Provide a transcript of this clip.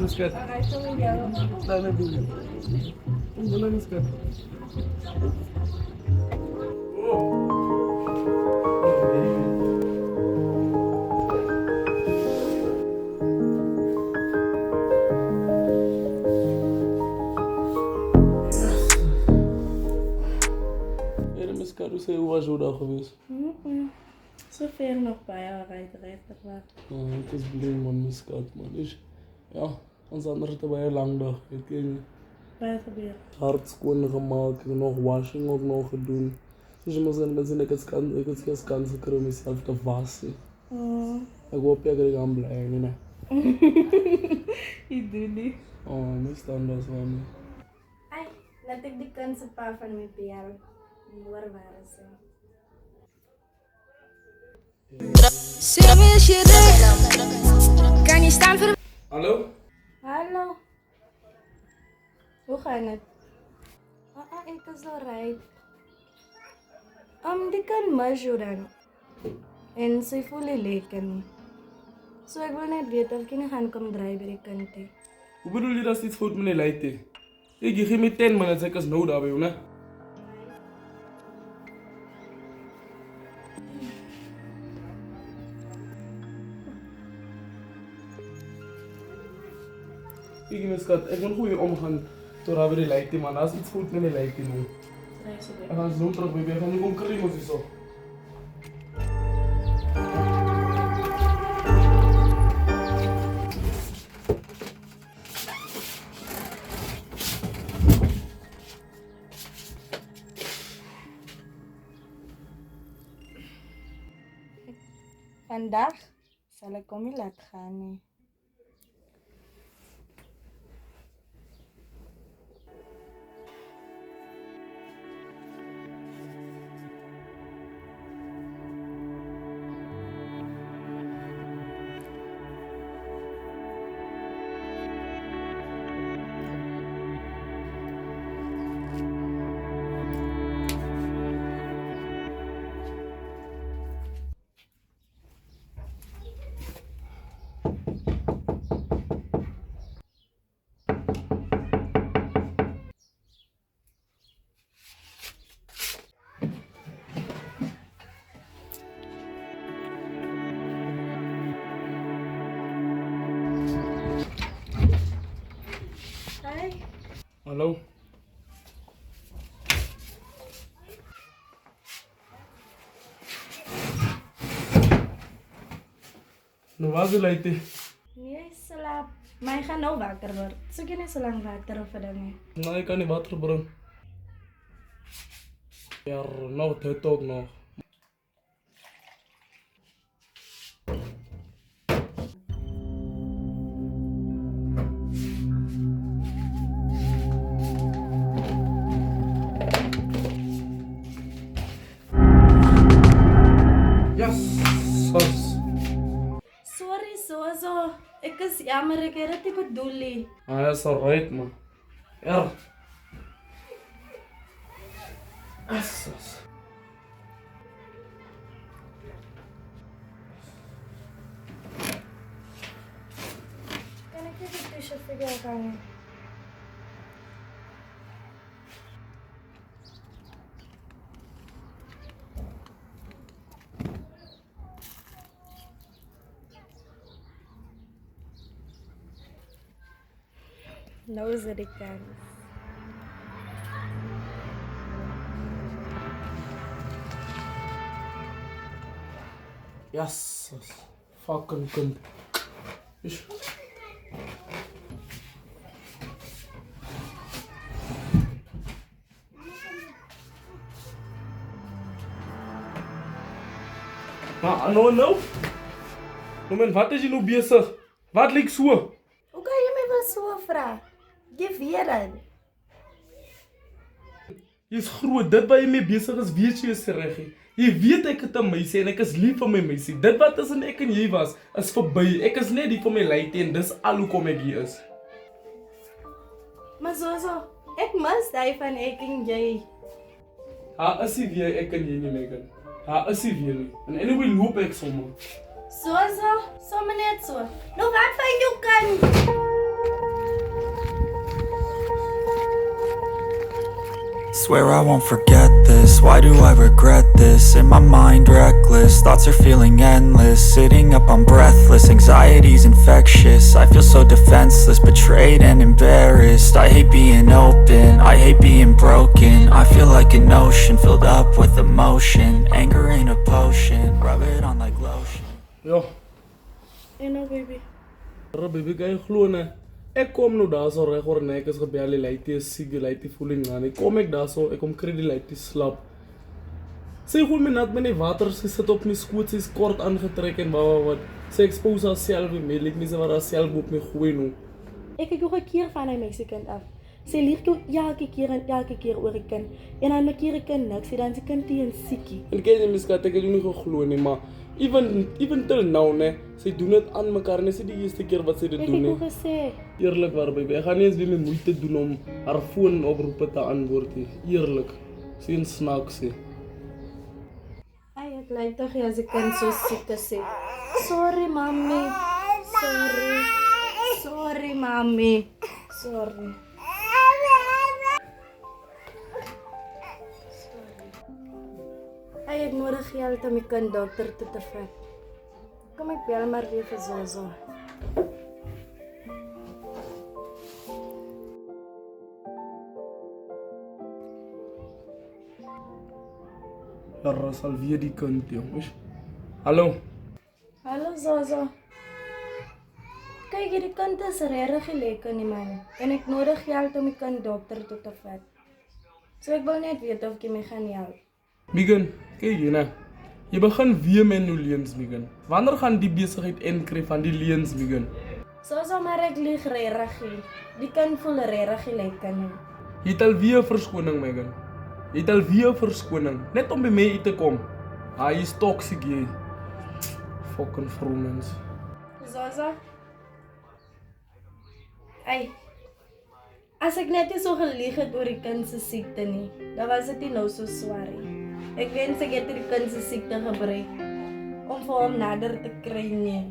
skat. Alright, so we go. Dame dulu. Wala na skat. Hoe is hoe was jouw dag geweest? Zo ver nog bij jou, rijdt maar. Het is blij man, miskat man. Dus ja, ons andere te bij een lang dag. Ik weet niet. Bij gebeurt. Hard schoon gemaakt, ik heb nog washing ook nog gedaan. Dus je moet zeggen, ik heb geen kans gekregen om mezelf te wassen. Ik hoop dat ik gaan blijven. Nee. Ik doe niet. Oh, mijn standaard van me. Ai, laat ik die kans een paar van mijn PR. Waar waren ze? Kan je staan voor... Hallo? Hallo. Hoe gaat het? Ik is alright. Die kan measuren. En sy voel nie lekker nie. So ek wil net weet of jy nie gaan kom draai by die kind nie. Hoe bedoel je dat is iets fout met die light? Ik geef me 10 minutes, ik is nou daar bij jou, hè? Ik ben schat, ik moet goed omgaan door haar bij die light, man. Dat is iets fout met die light, man. We gaan zo terug, baby. We gaan nu gewoon krimmen of zo. Vandag sal ek hom nie laat gaan nie. Hallo? Nou was je light? Nee, slaap. Maar jy gaan nou wakker word. Soek jy nie so lang water of dit nie. Nee, ik kan niet water brengen. Ja, nou het ook nog. Sorry, so. Ek is jammer, ek het dit nie bedoel nie. Ah, dat is alright, man. Ja. Assas. Kan ek net 'n t-shirt vir jou gaan? Nou is dit die kans. Yes. Fucking kunt. Is. Maar nou. Moment, wat is je nou bezig? Wat lijkt zo? Hoe kan jy my wel so vra? Jy weet dit. Jy is groot, dit waar jy mee besig is, weet jy is reg. Jy weet ek het 'n meisie en ek is lief vir my meisie. Dit wat tussen ek en jy was, is verby. Ek is net hier vir my lyte en dis al hoekom ek hier is. Maar so, ek mis hy van ek en jy. Ha, is hy weer ek en jy nie, Megan. Ha, is hy weer nie. En anyway loop ek sommer. So, sommer net so. Nou wat van jou kan? Swear I won't forget this, why do I regret this? In my mind reckless, thoughts are feeling endless. Sitting up I'm breathless, anxiety's infectious. I feel so defenseless, betrayed and embarrassed. I hate being open, I hate being broken. I feel like an ocean, filled up with emotion. Anger ain't a potion, rub it on like lotion. Ja, En nou, baby. baby, kan je glo ne? Ek kom nou daar so reg oor nek is gebel die lady is siek, die lady voeling aan. Ek kom daar so, ek kom kry die lady slap. Sy gooi my nat met die water, sy sit op my skoot, sy is kort aangetrek en wat. Sy expose haarself met like mense wat haarself op my gooi nou. Ek kyk ook 'n keer van hy meisiekind af. Sy lieg jou elke keer oor die kind. En dan maak hierdie kind niks, dan se kind teen siekie. En ken jy miskat ek het jou nie geglo nie, maar even till now ne, sy doen dit aan mekaar, net die eerste keer wat sy dit Ek doen het nie. ook gesê, Eerlik waar baby, ek gaan nie eens weer my moeite doen om haar foonoproepe te antwoord nie. Eerlik. Sy en snaaks sê. "Ai, ek lyk tog as 'n kind so siek sê. Sorry, mami. Sorry, mami. Sorry. Ai, ek nodig geld om my kind dokter toe te vat. Kom ek bel maar weer vir Zozo. Daar sal weer die kind, jongens. Hallo. Hallo Zozo. Kyk, hierdie kind is regtig lekker nie man. En ek nodig geld om my kind dokter toe te vat. So ek wil net weet of jy my gaan help. Megan, kyk hier nou. Jy begin weer met nou leens, Megan. Wanneer gaan die besigheid inkry van die leens, Megan? Zozo, maar ek lieg regtig. Die kind voel regtig lekker nie. Jy het alweer 'n verskoning, Megan. Jy het alweer 'n verskoning, net om by my uit te kom. Hy is toxic jy. Fucking vroumens. Zozo? Ai. As ek net nie so gelieg het oor die kind se siekte nie, dan was dit nie nou so swaar nie. Ek wens ek het die kind se siekte gebruik om vir hom nader te kry nie.